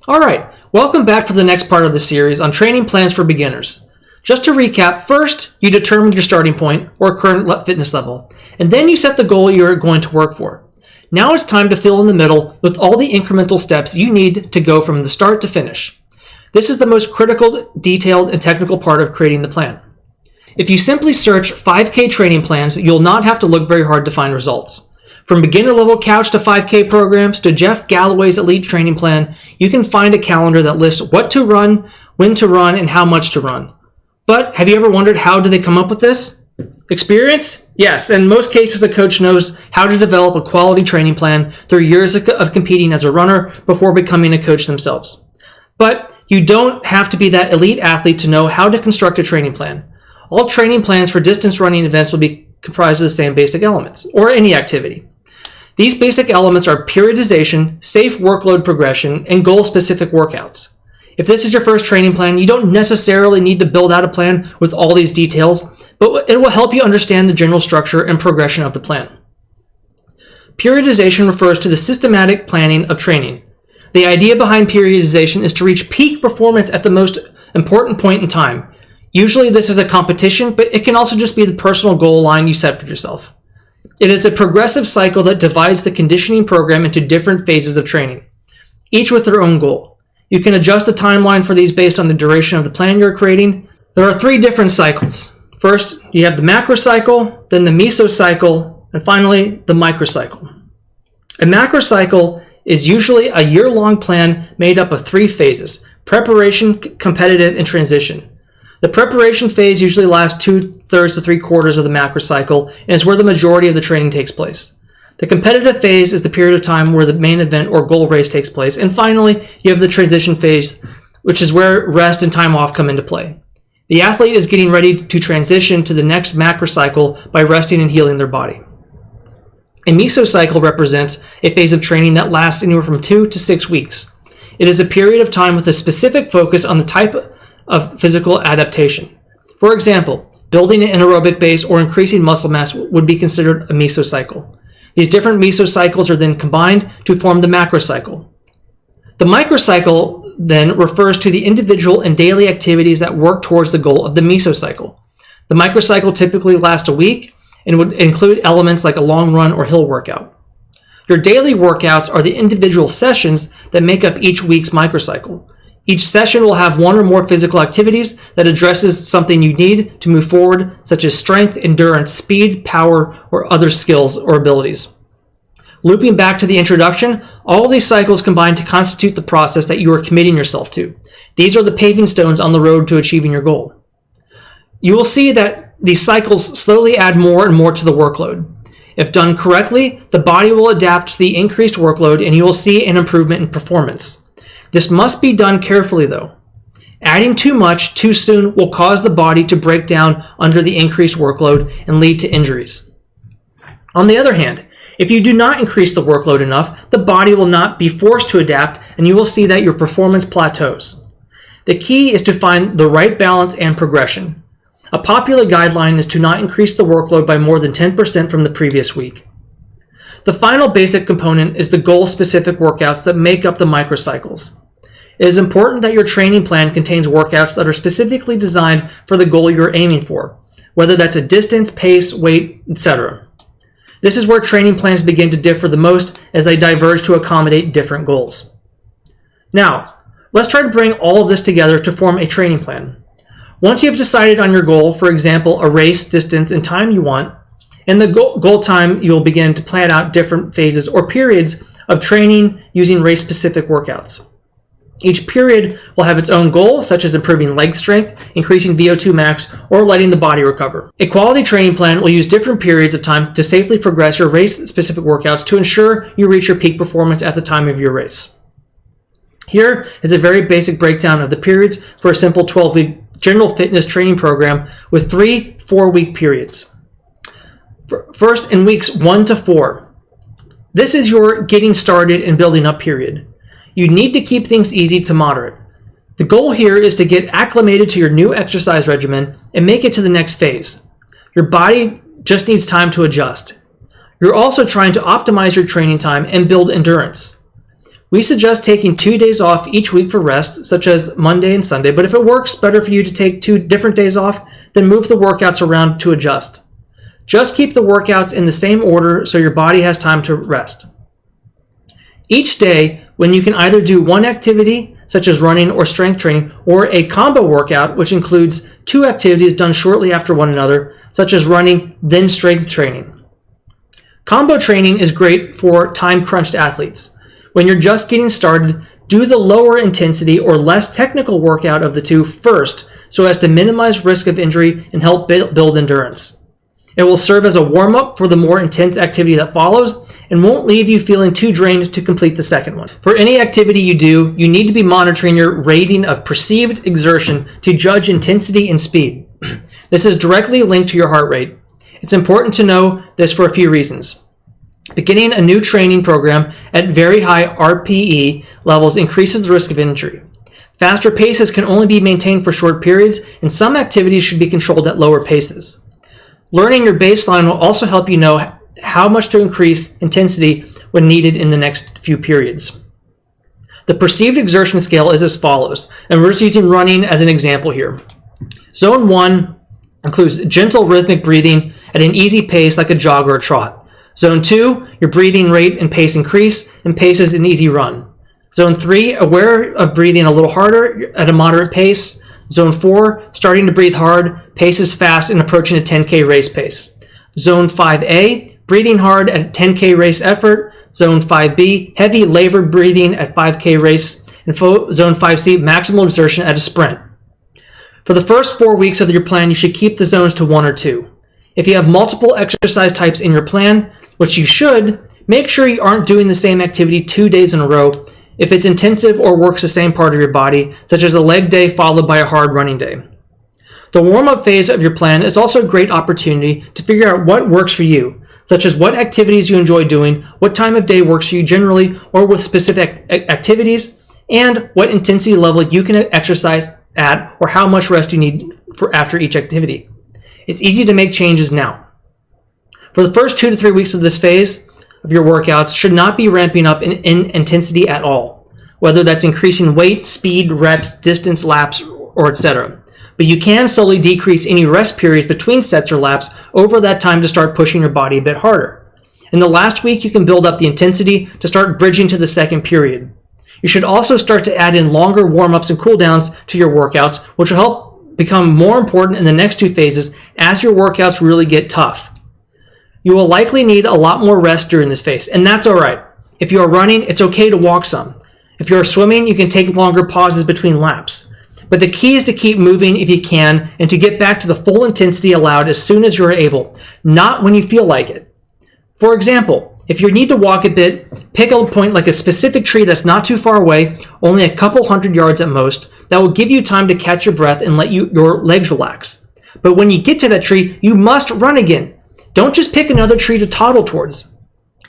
Alright, welcome back for the next part of the series on training plans for beginners. Just to recap, first you determine your starting point or current fitness level, and then you set the goal you're going to work for. Now it's time to fill in the middle with all the incremental steps you need to go from the start to finish. This is the most critical, detailed, and technical part of creating the plan. If you simply search 5K training plans, you'll not have to look very hard to find results. From beginner-level couch to 5K programs to Jeff Galloway's elite training plan, you can find a calendar that lists what to run, when to run, and how much to run. But have you ever wondered how do they come up with this? Experience? Yes, in most cases a coach knows how to develop a quality training plan through years of competing as a runner before becoming a coach themselves. But you don't have to be that elite athlete to know how to construct a training plan. All training plans for distance running events will be comprised of the same basic elements, or any activity. These basic elements are periodization, safe workload progression, and goal-specific workouts. If this is your first training plan, you don't necessarily need to build out a plan with all these details, but it will help you understand the general structure and progression of the plan. Periodization refers to the systematic planning of training. The idea behind periodization is to reach peak performance at the most important point in time. Usually this is a competition, but it can also just be the personal goal line you set for yourself. It is a progressive cycle that divides the conditioning program into different phases of training, each with their own goal. You can adjust the timeline for these based on the duration of the plan you're creating. There are 3 different cycles. First, you have the macro cycle, then the meso cycle, and finally, the microcycle. A macro cycle is usually a year-long plan made up of 3 phases: preparation, competitive, and transition. The preparation phase usually lasts 2/3 to 3/4 of the macro cycle and is where the majority of the training takes place. The competitive phase is the period of time where the main event or goal race takes place. And finally, you have the transition phase, which is where rest and time off come into play. The athlete is getting ready to transition to the next macro cycle by resting and healing their body. A mesocycle represents a phase of training that lasts anywhere from 2 to 6 weeks. It is a period of time with a specific focus on the type of physical adaptation. For example, building an anaerobic base or increasing muscle mass would be considered a mesocycle. These different mesocycles are then combined to form the macrocycle. The microcycle then refers to the individual and daily activities that work towards the goal of the mesocycle. The microcycle typically lasts a week and would include elements like a long run or hill workout. Your daily workouts are the individual sessions that make up each week's microcycle. Each session will have one or more physical activities that addresses something you need to move forward, such as strength, endurance, speed, power, or other skills or abilities. Looping back to the introduction, all these cycles combine to constitute the process that you are committing yourself to. These are the paving stones on the road to achieving your goal. You will see that these cycles slowly add more and more to the workload. If done correctly, the body will adapt to the increased workload and you will see an improvement in performance. This must be done carefully though. Adding too much too soon will cause the body to break down under the increased workload and lead to injuries. On the other hand, if you do not increase the workload enough, the body will not be forced to adapt and you will see that your performance plateaus. The key is to find the right balance and progression. A popular guideline is to not increase the workload by more than 10% from the previous week. The final basic component is the goal-specific workouts that make up the microcycles. It is important that your training plan contains workouts that are specifically designed for the goal you're aiming for, whether that's a distance, pace, weight, etc. This is where training plans begin to differ the most as they diverge to accommodate different goals. Now, let's try to bring all of this together to form a training plan. Once you have decided on your goal, for example, a race, distance, and time you want, and the goal time, you'll begin to plan out different phases or periods of training using race-specific workouts. Each period will have its own goal, such as improving leg strength, increasing VO2 max, or letting the body recover. A quality training plan will use different periods of time to safely progress your race-specific workouts to ensure you reach your peak performance at the time of your race. Here is a very basic breakdown of the periods for a simple 12-week general fitness training program with 3 4-week periods. First, in weeks 1 to 4. This is your getting started and building up period. You need to keep things easy to moderate. The goal here is to get acclimated to your new exercise regimen and make it to the next phase. Your body just needs time to adjust. You're also trying to optimize your training time and build endurance. We suggest taking 2 days off each week for rest, such as Monday and Sunday, but if it works better for you to take 2 different days off, then move the workouts around to adjust. Just keep the workouts in the same order so your body has time to rest. Each day, when you can either do one activity, such as running or strength training, or a combo workout, which includes 2 activities done shortly after one another, such as running, then strength training. Combo training is great for time-crunched athletes. When you're just getting started, do the lower intensity or less technical workout of the 2 first so as to minimize risk of injury and help build endurance. It will serve as a warm-up for the more intense activity that follows and won't leave you feeling too drained to complete the second one. For any activity you do, you need to be monitoring your rating of perceived exertion to judge intensity and speed. This is directly linked to your heart rate. It's important to know this for a few reasons. Beginning a new training program at very high RPE levels increases the risk of injury. Faster paces can only be maintained for short periods, and some activities should be controlled at lower paces. Learning your baseline will also help you know how much to increase intensity when needed in the next few periods. The perceived exertion scale is as follows, and we're just using running as an example here. Zone 1 includes gentle rhythmic breathing at an easy pace like a jog or a trot. Zone 2, your breathing rate and pace increase, and pace is an easy run. Zone 3, aware of breathing a little harder at a moderate pace. Zone 4, starting to breathe hard, pace is fast and approaching a 10K race pace. Zone 5A, breathing hard at 10K race effort. Zone 5B, heavy labored breathing at 5K race. And Zone 5C, maximal exertion at a sprint. For the first 4 weeks of your plan, you should keep the zones to 1 or 2. If you have multiple exercise types in your plan, which you should, make sure you aren't doing the same activity 2 days in a row if it's intensive or works the same part of your body, such as a leg day followed by a hard running day. The warm-up phase of your plan is also a great opportunity to figure out what works for you, such as what activities you enjoy doing, what time of day works for you generally or with specific activities, and what intensity level you can exercise at or how much rest you need for after each activity. It's easy to make changes now. For the first 2 to 3 weeks of this phase of your workouts should not be ramping up in intensity at all, whether that's increasing weight, speed, reps, distance, laps, or etc. But you can slowly decrease any rest periods between sets or laps over that time to start pushing your body a bit harder. In the last week, you can build up the intensity to start bridging to the second period. You should also start to add in longer warm-ups and cool-downs to your workouts, which will help become more important in the next 2 phases as your workouts really get tough. You will likely need a lot more rest during this phase, and that's alright. If you are running, it's okay to walk some. If you are swimming, you can take longer pauses between laps. But the key is to keep moving if you can and to get back to the full intensity allowed as soon as you're able, not when you feel like it. For example, if you need to walk a bit, pick a point like a specific tree that's not too far away, only a couple hundred yards at most, that will give you time to catch your breath and let your legs relax. But when you get to that tree, you must run again. Don't just pick another tree to toddle towards.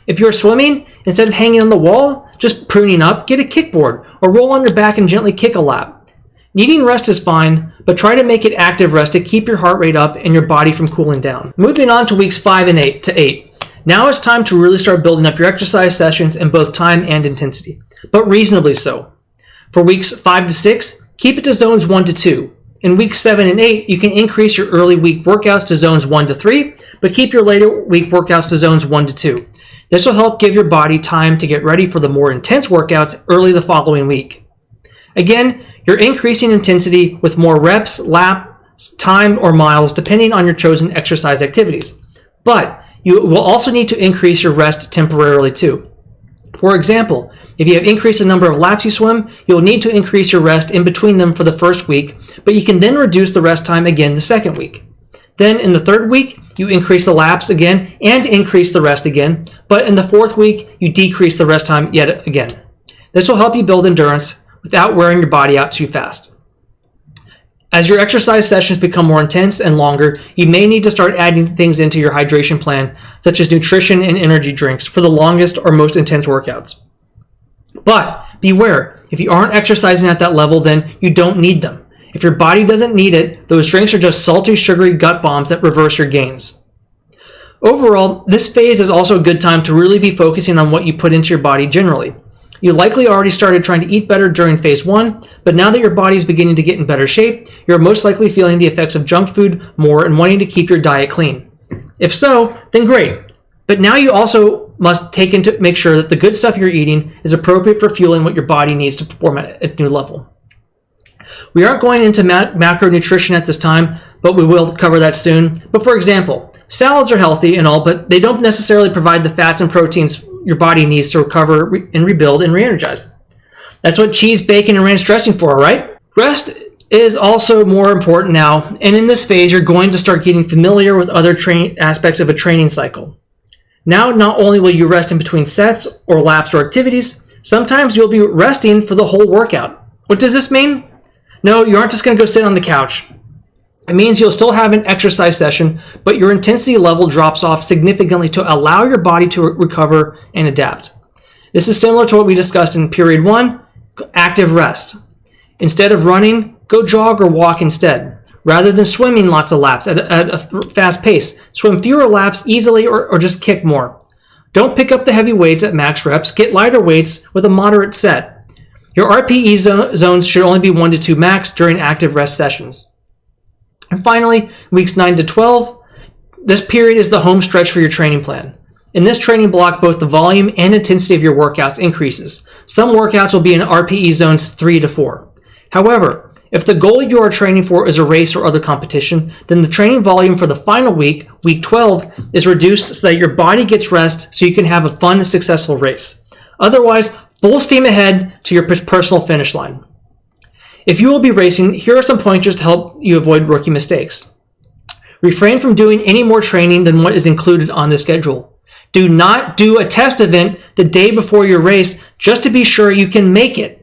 If you're swimming, instead of hanging on the wall, just pruning up, get a kickboard or roll on your back and gently kick a lap. Needing rest is fine, but try to make it active rest to keep your heart rate up and your body from cooling down. Moving on to weeks 5 and 8. Now it's time to really start building up your exercise sessions in both time and intensity, but reasonably so. For weeks 5 to 6, keep it to zones 1 to 2. In weeks 7 and 8, you can increase your early week workouts to zones 1 to 3, but keep your later week workouts to zones 1 to 2. This will help give your body time to get ready for the more intense workouts early the following week. Again, you're increasing intensity with more reps, laps, time, or miles, depending on your chosen exercise activities. But you will also need to increase your rest temporarily too. For example, if you have increased the number of laps you swim, you'll need to increase your rest in between them for the first week, but you can then reduce the rest time again the second week. Then in the third week, you increase the laps again and increase the rest again, but in the fourth week, you decrease the rest time yet again. This will help you build endurance without wearing your body out too fast. As your exercise sessions become more intense and longer, you may need to start adding things into your hydration plan, such as nutrition and energy drinks for the longest or most intense workouts. But beware, if you aren't exercising at that level, then you don't need them. If your body doesn't need it, those drinks are just salty, sugary gut bombs that reverse your gains. Overall, this phase is also a good time to really be focusing on what you put into your body generally. You likely already started trying to eat better during phase 1, but now that your body is beginning to get in better shape, you're most likely feeling the effects of junk food more and wanting to keep your diet clean. If so, then great. But now you also must make sure that the good stuff you're eating is appropriate for fueling what your body needs to perform at its new level. We aren't going into macronutrition at this time, but we will cover that soon. But for example, salads are healthy and all, but they don't necessarily provide the fats and proteins your body needs to recover and rebuild and re-energize. That's what cheese, bacon, and ranch dressing for, right? Rest is also more important now, and in this phase, you're going to start getting familiar with other aspects of a training cycle. Now, not only will you rest in between sets or laps or activities, sometimes you'll be resting for the whole workout. What does this mean? No, you aren't just going to go sit on the couch. It means you'll still have an exercise session, but your intensity level drops off significantly to allow your body to recover and adapt. This is similar to what we discussed in period 1, active rest. Instead of running, go jog or walk instead. Rather than swimming lots of laps at a fast pace, swim fewer laps easily or just kick more. Don't pick up the heavy weights at max reps, get lighter weights with a moderate set. Your RPE zones should only be 1 to 2 max during active rest sessions. And finally, weeks 9 to 12, this period is the home stretch for your training plan. In this training block, both the volume and intensity of your workouts increases. Some workouts will be in RPE zones 3 to 4. However, if the goal you are training for is a race or other competition, then the training volume for the final week, week 12, is reduced so that your body gets rest so you can have a fun and successful race. Otherwise, full steam ahead to your personal finish line. If you will be racing, here are some pointers to help you avoid rookie mistakes. Refrain from doing any more training than what is included on the schedule. Do not do a test event the day before your race just to be sure you can make it.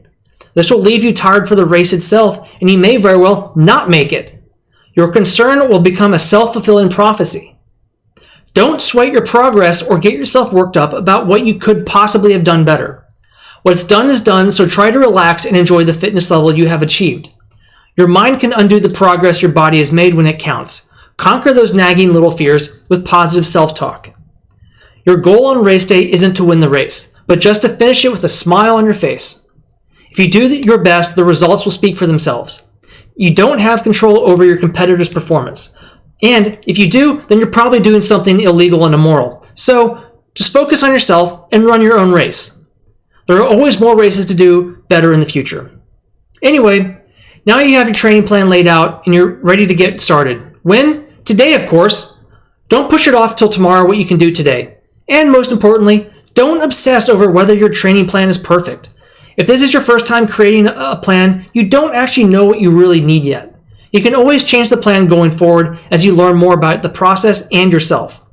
This will leave you tired for the race itself, and you may very well not make it. Your concern will become a self-fulfilling prophecy. Don't sweat your progress or get yourself worked up about what you could possibly have done better. What's done is done, so try to relax and enjoy the fitness level you have achieved. Your mind can undo the progress your body has made when it counts. Conquer those nagging little fears with positive self-talk. Your goal on race day isn't to win the race, but just to finish it with a smile on your face. If you do your best, the results will speak for themselves. You don't have control over your competitor's performance. And if you do, then you're probably doing something illegal and immoral. So just focus on yourself and run your own race. There are always more races to do better in the future. Anyway, now you have your training plan laid out and you're ready to get started. When? Today, of course. Don't push it off till tomorrow what you can do today. And most importantly, don't obsess over whether your training plan is perfect. If this is your first time creating a plan, you don't actually know what you really need yet. You can always change the plan going forward as you learn more about the process and yourself.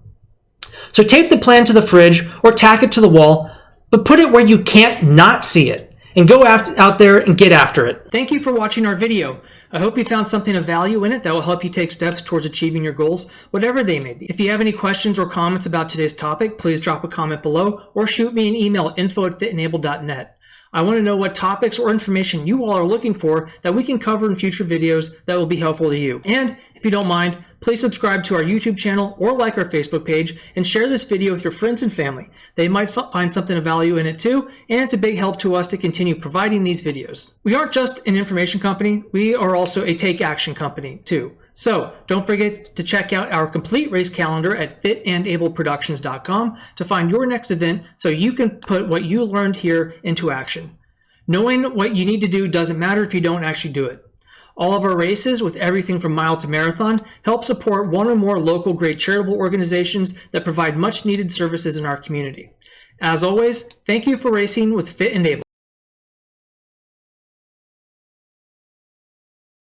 So tape the plan to the fridge or tack it to the wall, but put it where you can't not see it, and go out there and get after it. Thank you for watching our video. I hope you found something of value in it that will help you take steps towards achieving your goals, whatever they may be. If you have any questions or comments about today's topic, please drop a comment below or shoot me an email at info@fitenable.net. I want to know what topics or information you all are looking for that we can cover in future videos that will be helpful to you. And if you don't mind, please subscribe to our YouTube channel or like our Facebook page and share this video with your friends and family. They might find something of value in it too, and it's a big help to us to continue providing these videos. We aren't just an information company, we are also a take action company too. So don't forget to check out our complete race calendar at fitandableproductions.com to find your next event so you can put what you learned here into action. Knowing what you need to do doesn't matter if you don't actually do it. All of our races, with everything from mile to marathon, help support one or more local great charitable organizations that provide much needed services in our community. As always, thank you for racing with Fit and Able.